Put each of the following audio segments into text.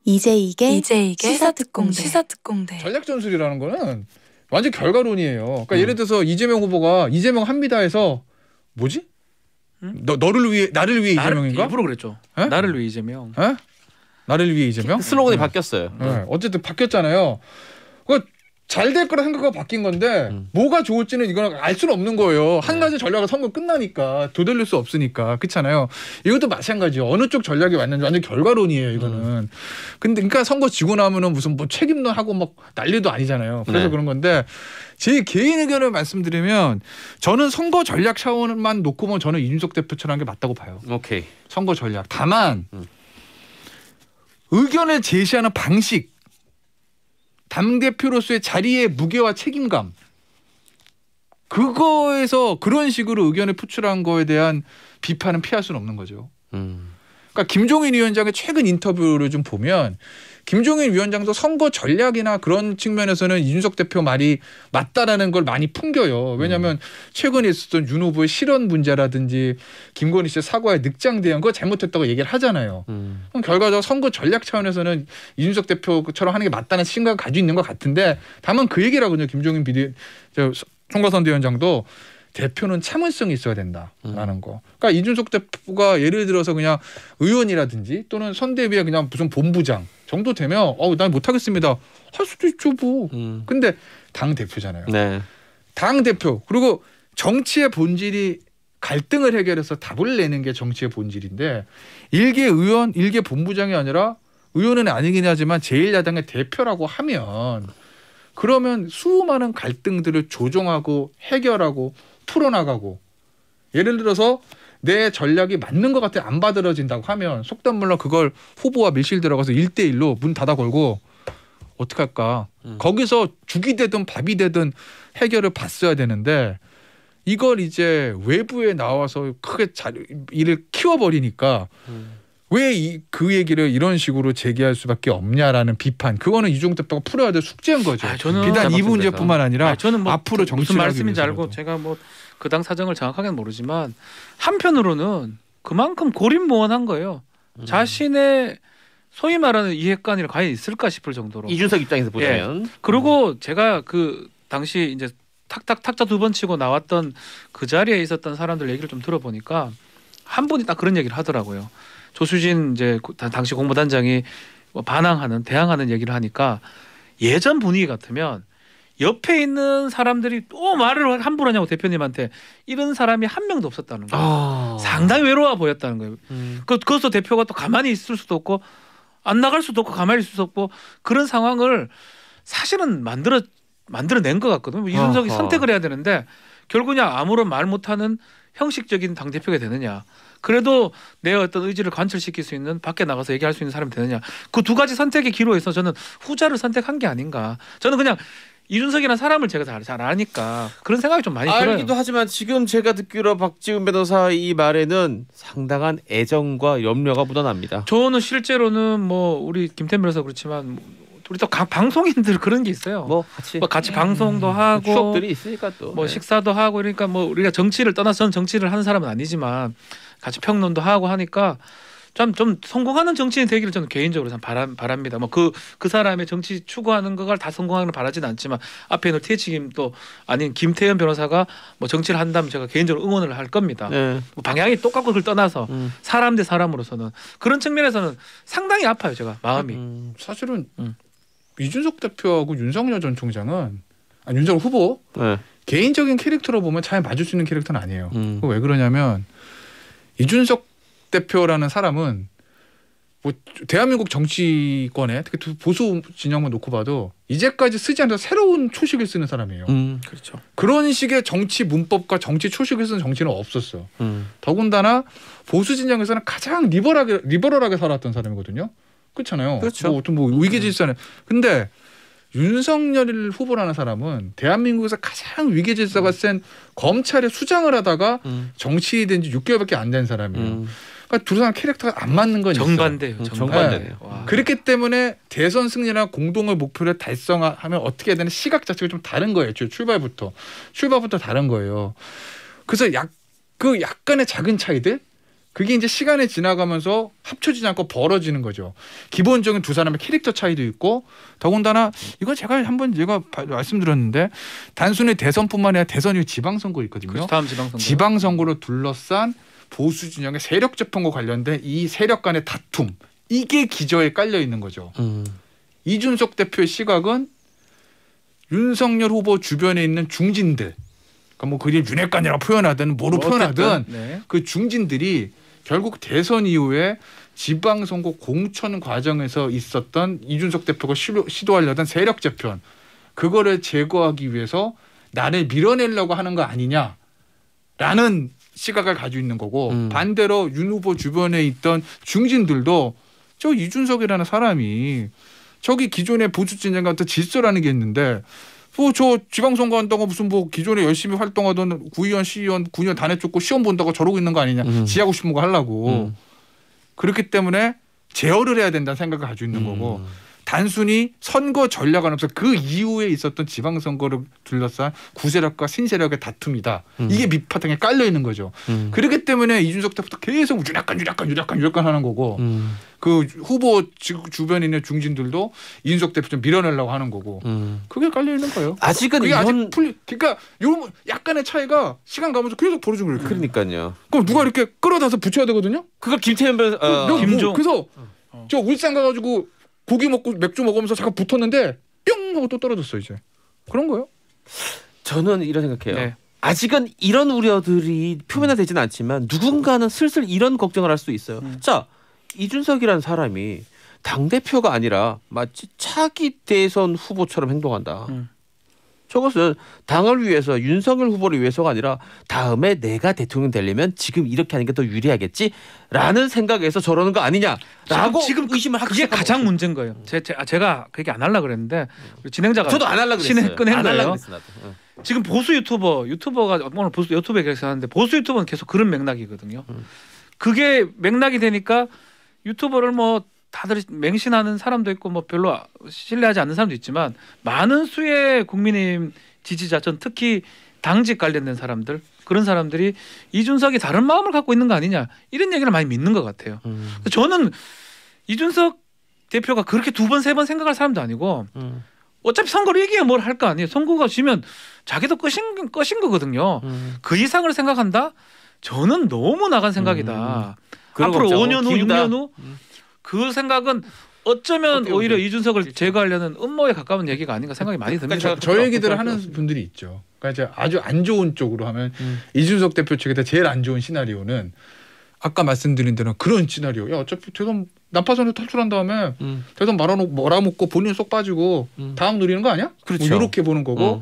이제 이게 시사특공대. 전략 전술이라는 거는 완전 결과론이에요. 그러니까 예를 들어서 이재명 후보가 이재명 합니다 해서 뭐지? 나를 위해 이재명인가? 일부러 그랬죠. 에? 나를 위해 이재명. 에? 나를 위해 이재명? 슬로건이 바뀌었어요. 네. 어쨌든 바뀌었잖아요. 잘 될 거라 생각하고 바뀐 건데 뭐가 좋을지는 이건 알 수는 없는 거예요. 한 가지 전략을 선거 끝나니까 되돌릴 수 없으니까. 그렇잖아요. 이것도 마찬가지예요. 어느 쪽 전략이 맞는지 완전 결과론이에요. 이거는. 근데 그러니까 선거 지고 나면은 무슨 뭐 책임론 하고 막 난리도 아니잖아요. 그래서 그런 건데 제 개인 의견을 말씀드리면 저는 선거 전략 차원만 놓고 보면 저는 이준석 대표처럼 한 게 맞다고 봐요. 오케이. 선거 전략. 다만 의견을 제시하는 방식, 당대표로서의 자리의 무게와 책임감, 그거에서 그런 식으로 의견을 표출한 거에 대한 비판은 피할 수는 없는 거죠. 그러니까 김종인 위원장의 최근 인터뷰를 좀 보면 김종인 위원장도 선거 전략이나 그런 측면에서는 이준석 대표 말이 맞다라는 걸 많이 풍겨요. 왜냐하면 최근에 있었던 윤 후보의 실언 문제라든지 김건희 씨의 사과에 늑장 대응 그거 잘못했다고 얘기를 하잖아요. 그럼 결과적으로 선거 전략 차원에서는 이준석 대표처럼 하는 게 맞다는 생각을 가지고 있는 것 같은데 다만 그 얘기를 하거든요. 김종인 총괄선대위원장도 대표는 참을성이 있어야 된다라는 거. 그러니까 이준석 대표가 예를 들어서 그냥 의원이라든지 또는 선대위에 그냥 무슨 본부장 정도 되면 난 못하겠습니다. 할 수도 있죠 뭐. 근데 당 대표잖아요. 네. 당 대표 그리고 정치의 본질이 갈등을 해결해서 답을 내는 게 정치의 본질인데 일개 의원, 일개 본부장이 아니라 의원은 아니긴 하지만 제1야당의 대표라고 하면 그러면 수많은 갈등들을 조정하고 해결하고 풀어나가고 예를 들어서 내 전략이 맞는 것 같아 안 받아들여진다고 하면 속단 물론 그걸 후보와 밀실 들어가서 1대1로 문 닫아 걸고 어떡할까. 거기서 죽이 되든 밥이 되든 해결을 봤어야 되는데 이걸 이제 외부에 나와서 크게 일을 키워버리니까 왜 그 얘기를 이런 식으로 제기할 수밖에 없냐라는 비판. 그거는 이준석 대표가 풀어야 될 숙제인 거죠. 비단 이 문제뿐만 아니라 저는 뭐 앞으로 무슨 말씀인지 알고 제가 뭐 그 당 사정을 정확하게는 모르지만 한편으로는 그만큼 고립무원한 거예요. 자신의 소위 말하는 이해관이 과연 있을까 싶을 정도로. 이준석 입장에서 보자면. 예. 그리고 제가 그 당시 이제 탁자 2번 치고 나왔던 그 자리에 있었던 사람들 얘기를 좀 들어보니까 한 분이 딱 그런 얘기를 하더라고요. 조수진 이제 당시 공보단장이 대항하는 얘기를 하니까 예전 분위기 같으면 옆에 있는 사람들이 또 말을 함부로 하냐고 대표님한테 이런 사람이 한 명도 없었다는 거예요. 상당히 외로워 보였다는 거예요. 그것도 대표가 또 가만히 있을 수도 없고 안 나갈 수도 없고 가만히 있을 수도 없고 그런 상황을 사실은 만들어낸 것 같거든요. 이준석이 선택을 해야 되는데 결국 그냥 아무런 말 못하는 형식적인 당대표가 되느냐. 그래도 내 어떤 의지를 관철시킬 수 있는 밖에 나가서 얘기할 수 있는 사람이 되느냐. 그 두 가지 선택의 기로에서 저는 후자를 선택한 게 아닌가. 저는 그냥 이준석이라는 사람을 제가 잘 아니까 그런 생각이 좀 많이 들어요. 알기도 하지만 지금 제가 듣기로 박지훈 변호사 이 말에는 상당한 애정과 염려가 묻어납니다. 저는 실제로는 뭐 우리 김태민 변호사 그렇지만 우리 또 방송인들 그런 게 있어요. 뭐 같이 방송도 하고 추억들이 있으니까 또 뭐 식사도 하고 그러니까 뭐 우리가 정치를 떠나서 전 정치를 하는 사람은 아니지만 같이 평론도 하고 하니까 좀 성공하는 정치인이 되기를 저는 개인적으로 참 바랍니다. 뭐 그 사람의 정치 추구하는 걸 다 성공하기를 바라지는 않지만 앞에 있는 TH김 또 아닌 김태현 변호사가 뭐 정치를 한다면 제가 개인적으로 응원을 할 겁니다. 뭐 방향이 똑같고 그걸 떠나서 사람 대 사람으로서는 그런 측면에서는 상당히 아파요. 제가 마음이. 사실은 이준석 대표하고 윤석열 전 총장은 윤석열 후보 개인적인 캐릭터로 보면 잘 맞을 수 있는 캐릭터는 아니에요. 왜 그러냐면 이준석 대표라는 사람은 뭐 대한민국 정치권에 특히 보수 진영만 놓고 봐도 이제까지 쓰지 않던 새로운 초식을 쓰는 사람이에요. 그렇죠. 그런 식의 정치 문법과 정치 초식을 쓰는 정치는 없었어. 더군다나 보수 진영에서는 가장 리버럴하게 살았던 사람이거든요. 그렇잖아요. 그렇죠. 뭐 위계질서는. 근데 윤석열 후보라는 사람은 대한민국에서 가장 위계질서가 센 검찰의 수장을 하다가 정치인 지 6개월밖에 안 된 사람이에요. 그러니까 두 사람 캐릭터가 안 맞는 건 정반대예요. 정반대네요. 그렇기 때문에 대선 승리나 공동의 목표를 달성하면 어떻게 해야 되는 시각 자체가 좀 다른 거예요. 출발부터 다른 거예요. 그래서 약간의 작은 차이들 그게 이제 시간이 지나가면서 합쳐지지 않고 벌어지는 거죠. 기본적인 두 사람의 캐릭터 차이도 있고 더군다나 이건 제가 말씀드렸는데 단순히 대선뿐만 아니라 대선이 지방선거 있거든요. 그렇죠. 다음 지방선거. 지방선거로 둘러싼 보수 진영의 세력 재편과 관련된 이 세력 간의 다툼 이게 기저에 깔려 있는 거죠. 이준석 대표의 시각은 윤석열 후보 주변에 있는 중진들 그러니까 뭐 그게 윤핵관이라고 표현하든 뭐로 표현하든 네. 그 중진들이 결국 대선 이후에 지방선거 공천 과정에서 있었던 이준석 대표가 시도하려던 세력 재편 그거를 제거하기 위해서 나를 밀어내려고 하는 거 아니냐라는 시각을 가지고 있는 거고 반대로 윤 후보 주변에 있던 중진들도 저 이준석이라는 사람이 저기 기존의 보수 진영 같은 질서라는 게 있는데 뭐 저 지방선거 한다고 무슨 뭐 기존에 열심히 활동하던 구의원, 시의원, 9년 단회 쫓고 시험 본다고 저러고 있는 거 아니냐. 지하고 싶은 거 하려고. 그렇기 때문에 제어를 해야 된다는 생각을 가지고 있는 거고 단순히 선거 전략은 없어 그 이후에 있었던 지방선거를 둘러싼 구세력과 신세력의 다툼이다. 이게 밑바탕에 깔려 있는 거죠. 그렇기 때문에 이준석 때부터 계속 유력한 하는 거고 그 후보 주변에 있는 중진들도 이준석 대표 좀 밀어내려고 하는 거고 그게 깔려 있는 거예요. 아직은 그게 이런 그러니까 요 약간의 차이가 시간 가면서 계속 벌어지고 그래요. 그러니까요. 그럼 누가 이렇게 끌어다서 붙여야 되거든요. 그걸 김태현 변 김종 그래서 저 울산 가가지고 고기 먹고 맥주 먹으면서 잠깐 붙었는데 뿅 하고 또 떨어졌어 이제. 그런 거예요. 저는 이런 생각해요. 네. 아직은 이런 우려들이 표면화되지는 않지만 누군가는 슬슬 이런 걱정을 할 수 있어요. 자, 이준석이라는 사람이 당대표가 아니라 마치 차기 대선 후보처럼 행동한다. 저것은 당을 위해서 윤석열 후보를 위해서가 아니라 다음에 내가 대통령 되려면 지금 이렇게 하는 게 더 유리하겠지라는 생각에서 저러는 거 아니냐라고 지금 의심을 하기 그게 시작한 가장 거죠. 문제인 거예요. 제가 그렇게 안 하려고 그랬는데 진행자가 저도 안 하려고 그랬어요. 신에 꺼낸 안 하려고 거예요. 그랬어, 나도. 지금 보수 유튜버가 오늘 보수 유튜브에 계속 하는데 보수 유튜버는 계속 그런 맥락이거든요. 그게 맥락이 되니까 유튜버를 뭐 다들 맹신하는 사람도 있고 뭐 별로 신뢰하지 않는 사람도 있지만 많은 수의 국민의힘 지지자 전 특히 당직 관련된 사람들 그런 사람들이 이준석이 다른 마음을 갖고 있는 거 아니냐 이런 얘기를 많이 믿는 것 같아요. 저는 이준석 대표가 그렇게 두 번 세 번 생각할 사람도 아니고 어차피 선거를 이기야 뭘 할 거 아니에요. 선거가 지면 자기도 끝인 거거든요. 그 이상을 생각한다? 저는 너무 나간 생각이다. 앞으로 5년 후, 6년 후 그 생각은 어쩌면 오히려 이준석을 제거하려는 음모에 가까운 얘기가 아닌가 생각이 많이 듭니다. 그러니까 저 얘기들을 하는 분들이 있죠. 그러니까 이제 아주 안 좋은 쪽으로 하면 이준석 대표 측에서 제일 안 좋은 시나리오는 아까 말씀드린 대로 그런 시나리오. 야 어차피 대선 난파선을 탈출한 다음에 대선 말아먹고 본인 쏙 빠지고 다음 노리는 거 아니야? 그렇죠. 뭐 이렇게 보는 거고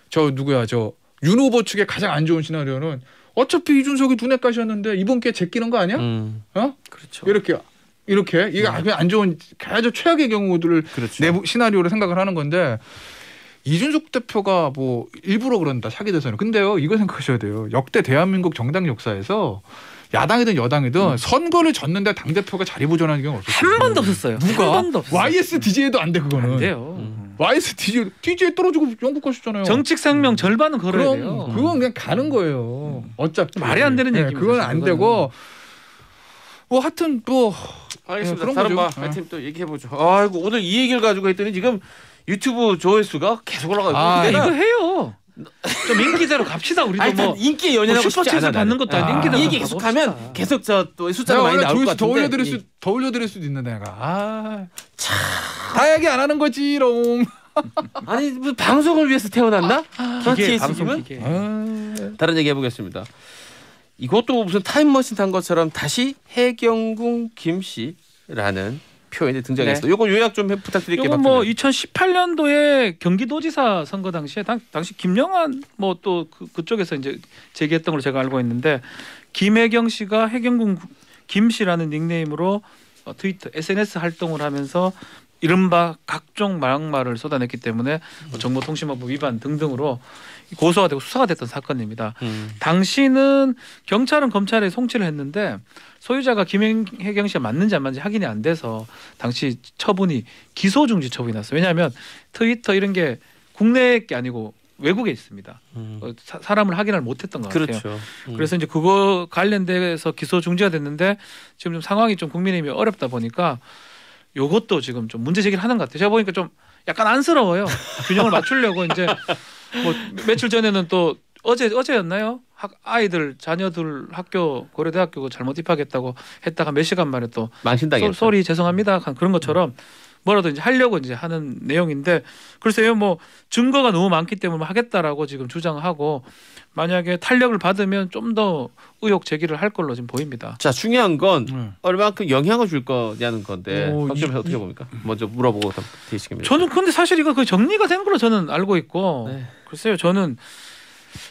저 누구야 저 윤 후보 측의 가장 안 좋은 시나리오는 어차피 이준석이 눈에 까셨는데 이번 기회에 제끼는 거 아니야? 어? 그렇죠. 이렇게 이게 아주 안 좋은 아주 최악의 경우들을 그렇죠. 내부 시나리오로 생각을 하는 건데 이준석 대표가 뭐 일부러 그런다 차기 대선은 근데요 이거 생각하셔야 돼요. 역대 대한민국 정당 역사에서 야당이든 여당이든 선거를 졌는데 당 대표가 자리 보존하는 경우 없었어요. 한 번도 없었어요. 누가? 한 번도 없었어요. YSDJ도 안 돼 그거는. 안 돼요. YSDJ 떨어지고 영국 가셨잖아요. 정책 생명 절반은 걸어야 돼요. 그건 그냥 가는 거예요. 어차피 말이 안 되는 얘기입니다. 그건 안 되고 뭐 하여튼 뭐 알겠습니다. 그런 다른 거죠. 하여튼 또 얘기해 보죠. 아이고 오늘 이 얘기를 가지고 했더니 지금 유튜브 조회수가 계속 올라가고 이거 해요. 좀 인기대로 갑시다. 우리도 아니, 뭐 인기에 연연하고 싶지 않아. 슈퍼챗을 받는 것도 아니고 인기대로 이 얘기 계속하면 계속 저 또 숫자가 많이 나올 것 같은데. 더 올려드릴 수도 있는데 내가 다 얘기 안 하는 거지롱. 아니 무슨 방송을 위해서 태어났나? 기계, 방송 방송 기계. 다른 얘기 해보겠습니다. 이것도 무슨 타임머신 탄 것처럼 다시 해경궁 김씨라는 표현이 등장했어요. 요거 요약 좀 부탁드릴게요. 이건 뭐 2018년도에 경기도지사 선거 당시에 당시 김영환 뭐 또 그쪽에서 이제 제기했던 걸로 제가 알고 있는데 김혜경 씨가 해경궁 김씨라는 닉네임으로 트위터 SNS 활동을 하면서 이른바 각종 막말을 쏟아냈기 때문에 정보통신망법 위반 등등으로 고소가 되고 수사가 됐던 사건입니다. 당시는 경찰은 검찰에 송치를 했는데 소유자가 김혜경 씨가 맞는지 안 맞는지 확인이 안 돼서 당시 처분이 기소중지 처분이 났어요. 왜냐하면 트위터 이런 게 국내 게 아니고 외국에 있습니다. 사람을 확인을 못했던 것 같아요. 그렇죠. 그래서 이제 그거 관련돼서 기소 중지가 됐는데 지금 좀 상황이 좀 국민의힘이 어렵다 보니까 요것도 지금 좀 문제 제기를 하는 것 같아요. 제가 보니까 좀 약간 안쓰러워요. 균형을 맞추려고 이제 뭐 며칠 전에는 또 어제였나요? 아이들 자녀들 학교 고려대학교 잘못 입학했다고 했다가 몇 시간 만에 또 망신당했다. 소리 죄송합니다. 그런 것처럼 뭐라도 이제 하려고 이제 하는 내용인데 글쎄요 뭐 증거가 너무 많기 때문에 하겠다라고 지금 주장하고 만약에 탄력을 받으면 좀 더 의혹 제기를 할 걸로 지금 보입니다. 자 중요한 건 얼마만큼 영향을 줄 거냐는 건데 박지원 어떻게 봅니까? 먼저 물어보고 되시겠습니다. 저는 근데 사실 이거 그 정리가 된 걸로 저는 알고 있고 네. 글쎄요 저는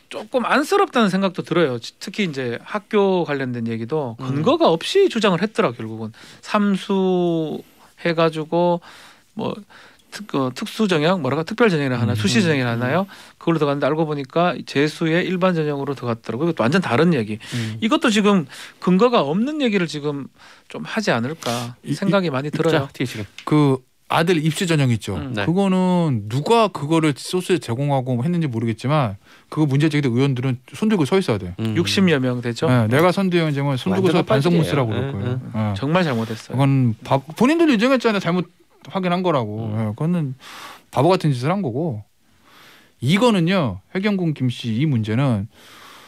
조금 안쓰럽다는 생각도 들어요. 특히 이제 학교 관련된 얘기도 근거가 없이 주장을 했더라 결국은 삼수 해가지고 뭐 특수 전형 뭐랄까 특별 전형이라 하나 수시 전형이라 하나요? 그걸로 들어갔는데 알고 보니까 재수의 일반 전형으로 들어갔더라고요. 이것도 완전 다른 얘기. 이것도 지금 근거가 없는 얘기를 지금 좀 하지 않을까 생각이 많이 들어요. 그 아들 입시 전형 있죠. 네. 그거는 누가 그거를 소스에 제공하고 했는지 모르겠지만 그거 문제 제기된 의원들은 손들고 서 있어야 돼요. 60여 명 되죠. 네, 내가 선대위원장은 손들고 서 반성문 쓰라고 그럴 거예요. 네. 정말 잘못했어요. 그건 본인들도 인정했잖아요. 잘못 확인한 거라고. 네, 그거는 바보 같은 짓을 한 거고. 이거는요. 해경군 김씨 이 문제는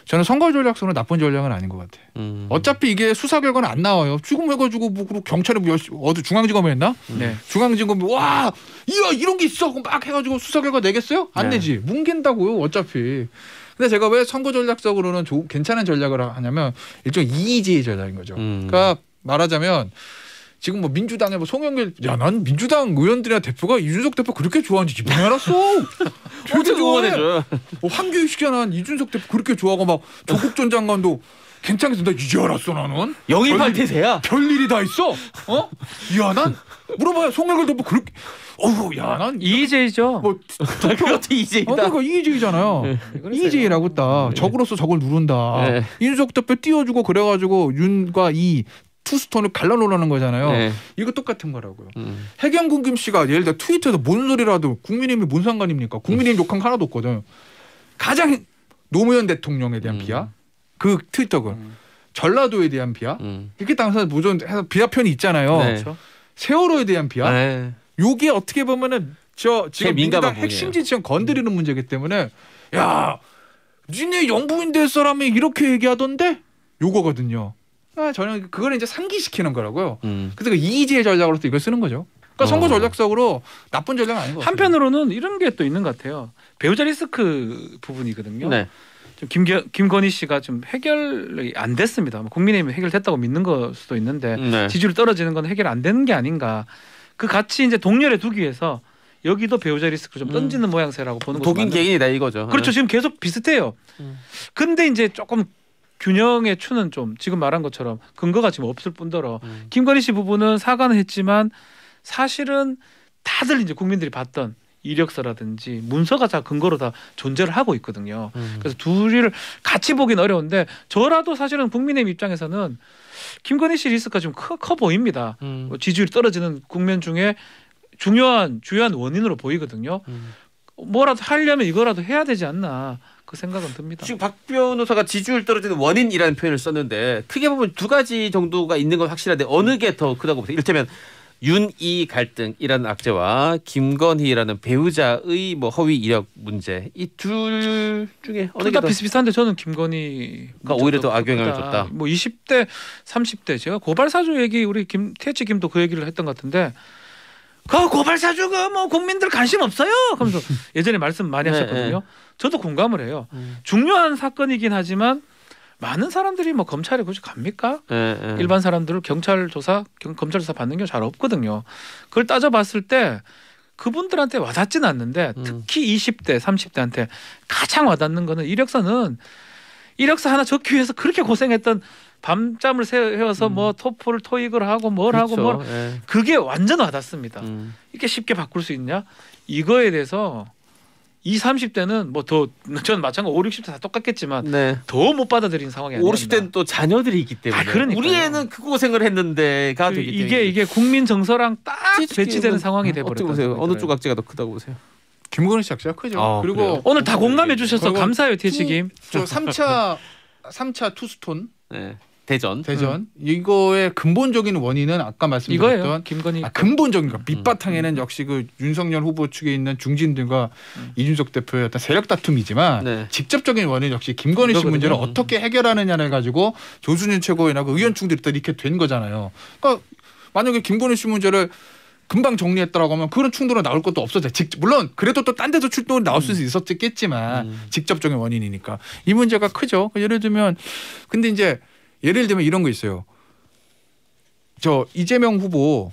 저는 선거 전략상으로 나쁜 전략은 아닌 것 같아. 어차피 이게 수사 결과는 안 나와요. 지금 해가지고 뭐 경찰에 뭐 어디 중앙지검에 했나? 네. 중앙지검이 와 이야 이런 게 있어 막 해가지고 수사 결과 내겠어요? 안 네. 내지. 뭉갠다고요 어차피. 근데 제가 왜 선거 전략적으로는 괜찮은 전략을 하냐면 일종의 이의제의 전략인 거죠. 그러니까 말하자면 지금 뭐 민주당에 뭐 송영길 난 민주당 의원들이나 대표가 이준석 대표 그렇게 좋아하는지 이번에 알았어. 되게 좋아해줘요. 황교익 씨가 난 이준석 대표 그렇게 좋아하고 막 조국 전 장관도 괜찮게 나 이제 알았어 나는. 영입할 태세야. 별일이 다 있어. 어? 야 난 물어봐요 송영길 대표 그렇게. 어우 야 난 이의제이죠. 뭐 그것도 이제이다. 그러니까 이의제이잖아요. 이의제이라고 딱 적으로서 적을 누른다. 네. 이준석 대표 띄워주고 그래가지고 윤과 이 투스톤을 갈라놓으라는 거잖아요. 네. 이거 똑같은 거라고요. 해경군 김 씨가 예를 들어 트위터에서 뭔 소리라도 국민의힘이 뭔 상관입니까? 국민의힘 욕한 거 하나도 없거든. 가장 노무현 대통령에 대한 비하, 그 트위터글, 전라도에 대한 비하, 이렇게 당사자 무전 해서 비하 표현이 있잖아요. 네. 그렇죠. 세월호에 대한 비하. 네. 요게 어떻게 보면은 지금 민주당 핵심 지지층 건드리는 문제이기 때문에 야, 니네 영부인대 사람이 이렇게 얘기하던데 요거거든요. 저는 그걸 이제 상기시키는 거라고요. 그래서 그 이의제의 전략으로서 이걸 쓰는 거죠. 그러니까 선거 전략적으로 나쁜 전략은 아닌 것 같아요. 한편으로는 이런 게 또 있는 것 같아요. 배우자 리스크 부분이거든요. 네. 김건희 씨가 좀 해결이 안 됐습니다. 국민의힘이 해결됐다고 믿는 걸 수도 있는데 네. 지지율 떨어지는 건 해결 안 되는 게 아닌가. 그 같이 이제 동렬에 두기 위해서 여기도 배우자 리스크를 좀 던지는 모양새라고 보는 거죠. 독인 개인이다 이거죠. 그렇죠. 지금 계속 비슷해요. 근데 이제 조금 균형의 추는 좀 지금 말한 것처럼 근거가 지금 없을 뿐더러 김건희 씨 부분은 사과는 했지만 사실은 다들 이제 국민들이 봤던 이력서라든지 문서가 다 근거로 다 존재를 하고 있거든요. 그래서 둘이를 같이 보긴 어려운데 저라도 사실은 국민의힘 입장에서는 김건희 씨 리스크가 좀 커 보입니다. 지지율이 떨어지는 국면 중에 주요한 원인으로 보이거든요. 뭐라도 하려면 이거라도 해야 되지 않나 그 생각은 듭니다. 지금 박 변호사가 지지율 떨어지는 원인이라는 표현을 썼는데 크게 보면 두 가지 정도가 있는 건 확실한데 어느 게 더 크다고 보세요? 이를테면 윤이 갈등이라는 악재와 김건희라는 배우자의 뭐 허위 이력 문제 이 둘 중에 어느 게 둘 다 더 비슷비슷한데 저는 김건희가 오히려 더 악영향을 줬다. 뭐 20대, 30대 제가 고발사주 얘기 우리 태치 김도 그 얘기를 했던 것 같은데 그 고발사주가 뭐 국민들 관심 없어요. 하면서 예전에 말씀 많이 하셨거든요. 네. 저도 공감을 해요. 중요한 사건이긴 하지만 많은 사람들이 뭐 검찰에 굳이 갑니까? 일반 사람들을 검찰 조사 받는 게 잘 없거든요. 그걸 따져봤을 때 그분들한테 와닿지는 않는데 특히 20대, 30대한테 가장 와닿는 거는 이력서 하나 적기 위해서 그렇게 고생했던 밤잠을 새워서 뭐 토플 토익을 하고 뭘 그렇죠. 하고 뭘 그게 완전 와닿습니다. 이렇게 쉽게 바꿀 수 있냐? 이거에 대해서 20, 30대는 뭐 더 저는 마찬가지 5, 60대 다 똑같겠지만 네. 더 못 받아들이는 상황이 아니라 5, 60대는 또 자녀들이 있기 때문에 그러니까요. 우리 애는 그 고생을 했는데가 그 되기 때문에 이게 국민 정서랑 딱 배치되는 상황이 어떻게 돼버렸다. 보세요? 어느 쪽 악재가 더 크다고 보세요? 김건희 씨 작시가 크죠. 그리고 그래요? 오늘 다 공감해 주셔서 그리고 감사해요, TH김. 저 3차 투스톤 네. 대전. 이거의 근본적인 원인은 아까 이거예요. 말씀드렸던 김건희. 근본적인 거 밑바탕에는 역시 그 윤석열 후보 측에 있는 중진들과 이준석 대표의 어떤 세력 다툼이지만 네. 직접적인 원인은 역시 김건희 씨 이거거든요. 문제를 어떻게 해결하느냐를 가지고 조순인 최고위원하고 의원 충돌이 이렇게 된 거잖아요. 그러니까 만약에 김건희 씨 문제를 금방 정리했다라고 하면 그런 충돌은 나올 것도 없었어요. 물론 그래도 또 딴 데서 충돌이 나올 수 있었겠지만 직접적인 원인이니까 이 문제가 크죠. 예를 들면 근데 이제 예를 들면 이런 거 있어요. 저 이재명 후보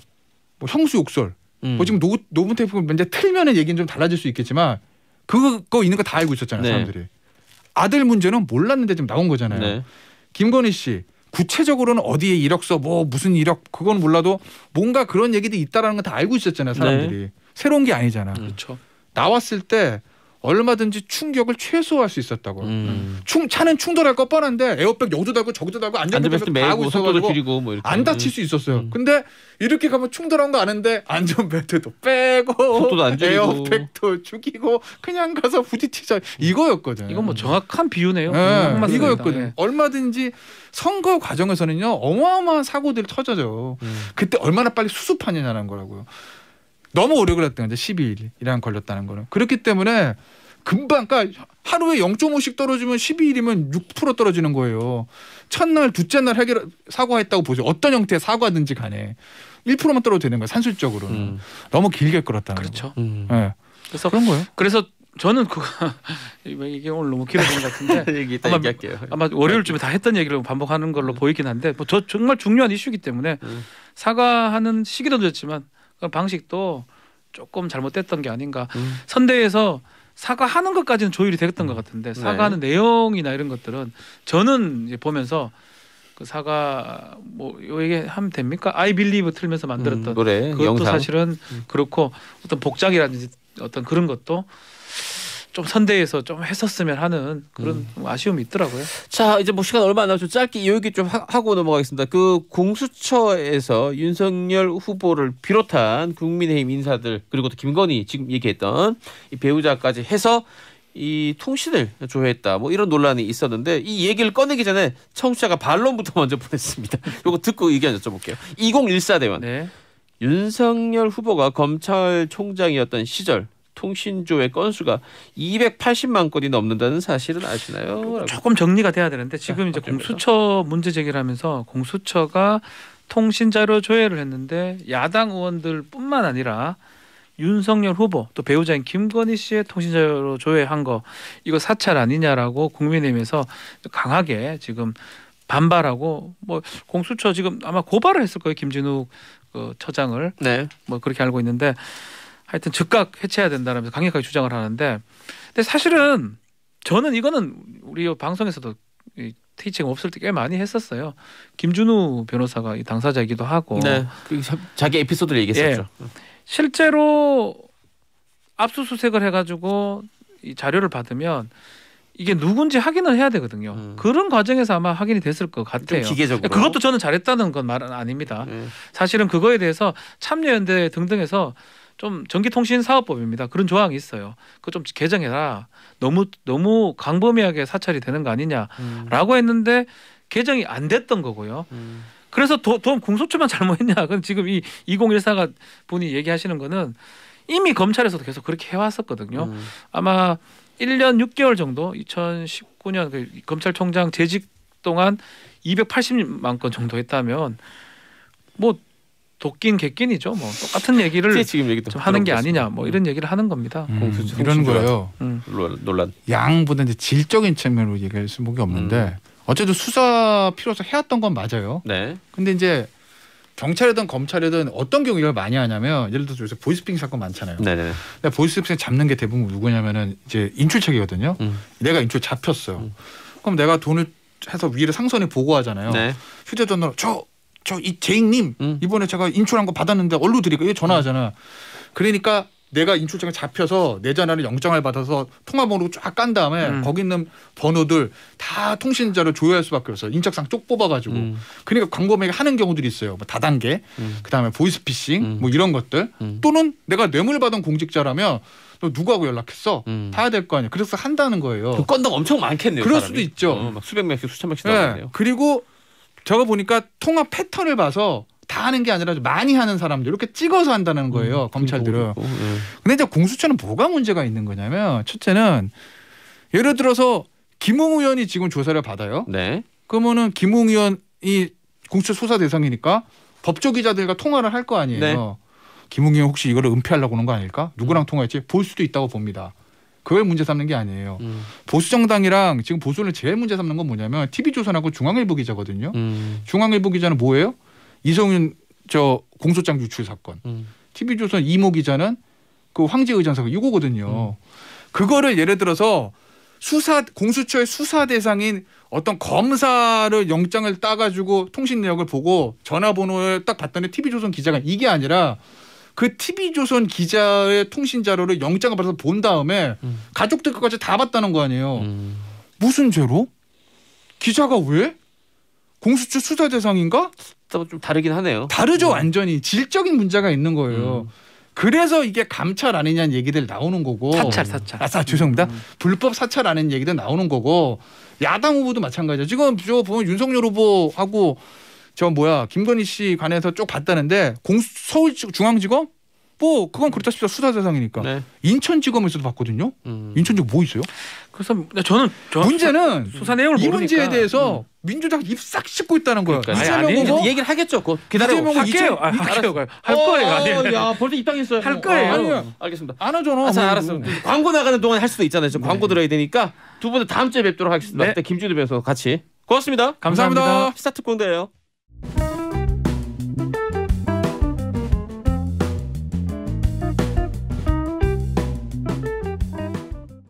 뭐 형수 욕설 뭐 지금 노분 테이프 문제 틀면은 얘기는 좀 달라질 수 있겠지만 그거 있는 거 다 알고 있었잖아요. 네. 사람들이. 아들 문제는 몰랐는데 지금 나온 거잖아요. 네. 김건희 씨 구체적으로는 어디에 이력서 뭐 무슨 이력 그건 몰라도 뭔가 그런 얘기들이 있다라는 건 다 알고 있었잖아요. 사람들이. 새로운 게 아니잖아. 그렇죠. 나왔을 때 얼마든지 충격을 최소화할 수 있었다고. 차는 충돌할 거 뻔한데 에어백 여기도 달고 저기도 달고 안전벨트 다 하고 매고 속도도 있어가지고 줄이고 뭐 이렇게 안 다칠 수 있었어요. 근데 이렇게 가면 충돌한 거 아는데 안전벨트도 빼고 속도도 안 줄이고 에어백도 죽이고 그냥 가서 부딪히자 이거였거든. 이건 뭐 정확한 비유네요. 네, 이거였거든. 네. 얼마든지 선거 과정에서는요 어마어마한 사고들이 터져요. 그때 얼마나 빨리 수습하느냐는 거라고요. 너무 오래 걸렸다는 거죠. 12일이랑 걸렸다는 거는. 그렇기 때문에 금방 그러니까 하루에 0.5씩 떨어지면 12일이면 6% 떨어지는 거예요. 첫날 둘째 날 사과했다고 보죠. 어떤 형태의 사과든지 간에 1%만 떨어도 되는 거예요. 산술적으로는. 너무 길게 끌었다는 그렇죠. 거죠. 네. 그래서 그런 거예요. 그래서 저는 그거 이게 오늘 너무 길어진 것 같은데 얘기 이따 아마, 얘기할게요. 아마 월요일쯤에 다 했던 얘기를 반복하는 걸로 보이긴 한데 뭐 저 정말 중요한 이슈이기 때문에 사과하는 시기도 늦었지만 그 방식도 조금 잘못됐던 게 아닌가. 선대에서 사과하는 것까지는 조율이 됐던 것 같은데 사과하는 내용이나 이런 것들은 저는 이제 보면서 그 사과 뭐 이게 하면 됩니까? I Believe 틀면서 만들었던 노래 그것도 영상. 사실은 그렇고 어떤 복장이라든지 어떤 그런 것도 좀 선대에서 좀 했었으면 하는 그런 아쉬움이 있더라고요. 자 이제 뭐 시간 얼마 안 남았죠. 짧게 이 얘기 좀 하고 넘어가겠습니다. 그 공수처에서 윤석열 후보를 비롯한 국민의힘 인사들 그리고 또 김건희 지금 얘기했던 이 배우자까지 해서 이 통신을 조회했다. 뭐 이런 논란이 있었는데 이 얘기를 꺼내기 전에 청취자가 반론부터 먼저 보냈습니다. 이거 듣고 의견 여쭤볼게요. 2014 대원. 네. 윤석열 후보가 검찰총장이었던 시절 통신조회 건수가 280만 건이 넘는다는 사실은 아시나요? 조금 정리가 돼야 되는데 지금 이제 공수처 문제 제기를 하면서 공수처가 통신 자료 조회를 했는데 야당 의원들뿐만 아니라 윤석열 후보 또 배우자인 김건희 씨의 통신 자료 조회한 거 이거 사찰 아니냐라고 국민의힘에서 강하게 지금 반발하고 뭐 공수처 지금 아마 고발을 했을 거예요. 김진욱 그 처장을 네. 뭐 그렇게 알고 있는데 하여튼 즉각 해체해야 된다라면서 강력하게 주장을 하는데 근데 사실은 저는 이거는 우리 방송에서도 티칭 없을 때 꽤 많이 했었어요. 김준우 변호사가 이 당사자이기도 하고 네. 자기 에피소드를 얘기했었죠. 예. 실제로 압수수색을 해가지고 이 자료를 받으면 이게 누군지 확인을 해야 되거든요. 그런 과정에서 아마 확인이 됐을 것 같아요. 기계적으로. 그것도 저는 잘했다는 건 말은 아닙니다. 사실은 그거에 대해서 참여연대 등등에서 좀 전기통신사업법입니다. 그런 조항이 있어요. 그거 좀 개정해라. 너무 강범위하게 사찰이 되는 거 아니냐라고 했는데 개정이 안 됐던 거고요. 그래서 공수처만 잘못했냐? 그건 지금 이 2014가 분이 얘기하시는 거는 이미 검찰에서도 계속 그렇게 해왔었거든요. 아마 1년 6개월 정도 2019년 그 검찰총장 재직 동안 280만 건 정도 했다면 뭐 도끼인 객끼이죠. 뭐 똑같은 얘기를 지금 얘기도 좀 하는 게 아니냐. 뭐 이런 얘기를 하는 겁니다. 이런 거예요. 논란. 양보다 이제 질적인 측면으로 얘기할 수밖에 없는데 어쨌든 수사 필요해서 해왔던 건 맞아요. 네. 근데 이제 경찰이든 검찰이든 어떤 경우를 많이 하냐면 예를 들어서 요새 보이스피싱 사건 많잖아요. 네네. 근데 보이스피싱 잡는 게 대부분 누구냐면은 이제 인출책이거든요. 내가 인출 잡혔어. 그럼 내가 돈을 해서 위를 상선에 보고하잖아요. 네. 휴대전화로 저 이 제익님 이번에 제가 인출한 거 받았는데 얼루 드리고 전화하잖아. 그러니까 내가 인출장에 잡혀서 내 전화를 영장을 받아서 통화번호 쫙 깐 다음에 거기 있는 번호들 다 통신자로 조회할 수밖에 없어요. 인적상 쪽 뽑아가지고. 그러니까 광범위하게 하는 경우들이 있어요. 뭐 다단계, 그다음에 보이스피싱, 뭐 이런 것들. 또는 내가 뇌물 받은 공직자라면 너 누구하고 연락했어? 다 해야 될 거 아니에요. 그래서 한다는 거예요. 그 건당 엄청 많겠네요. 그럴 사람이. 수도 있죠. 막 수백 명씩 수천 명씩 네. 나오네요. 그리고 제가 보니까 통화 패턴을 봐서 다 하는 게 아니라 많이 하는 사람들 이렇게 찍어서 한다는 거예요. 검찰들은. 근데 이제 공수처는 뭐가 문제가 있는 거냐면 첫째는 예를 들어서 김웅 의원이 지금 조사를 받아요. 네. 그러면은 김웅 의원이 공수처 수사 대상이니까 법조 기자들과 통화를 할 거 아니에요. 네. 김웅 의원 혹시 이거를 은폐하려고 하는 거 아닐까? 누구랑 통화했지? 볼 수도 있다고 봅니다. 그걸 문제 삼는 게 아니에요. 보수 정당이랑 지금 보수를 제일 문제 삼는 건 뭐냐면 TV조선하고 중앙일보 기자거든요. 중앙일보 기자는 뭐예요? 이성윤 저 공소장 유출 사건. TV조선 이모 기자는 그 황제 의전 사건 이거거든요. 그거를 예를 들어서 공수처의 수사 대상인 어떤 검사를 영장을 따가지고 통신 내역을 보고 전화번호를 딱 봤더니 TV조선 기자가 이게 아니라 그 TV조선 기자의 통신 자료를 영장을 받아서 본 다음에 가족들 것까지 다 봤다는 거 아니에요. 무슨 죄로? 기자가 왜? 공수처 수사 대상인가? 좀 다르긴 하네요. 다르죠. 완전히 질적인 문제가 있는 거예요. 그래서 이게 감찰 아니냐는 얘기들 나오는 거고. 사찰. 죄송합니다. 불법 사찰 아닌 얘기들 나오는 거고. 야당 후보도 마찬가지죠. 지금 저 보면 윤석열 후보하고 김건희 씨 관해서 쭉 봤다는데 서울중앙지검 뭐 그건 그렇다 싶다 수사 대상이니까. 네. 인천지검에서도 봤거든요. 인천지검 뭐 있어요? 그래서 저는 문제는 수사 내용을 이 모르니까. 문제에 대해서 민주당 입 싹 씻고 있다는 거예요. 그러니까. 이재명 후보 얘기를 하겠죠. 기다려. 할게요. 할 거예요. 야, 벌써 입당했어요. 할 거예요. 아니요. 알겠습니다. 안 하잖아. 알았어. 광고 나가는 동안 할 수도 있잖아요. 좀 광고 들어야 되니까 두 분은 다음 주에 뵙도록 하겠습니다. 네. 그때 김준우 변호사 같이. 고맙습니다. 감사합니다. 시사특공대예요.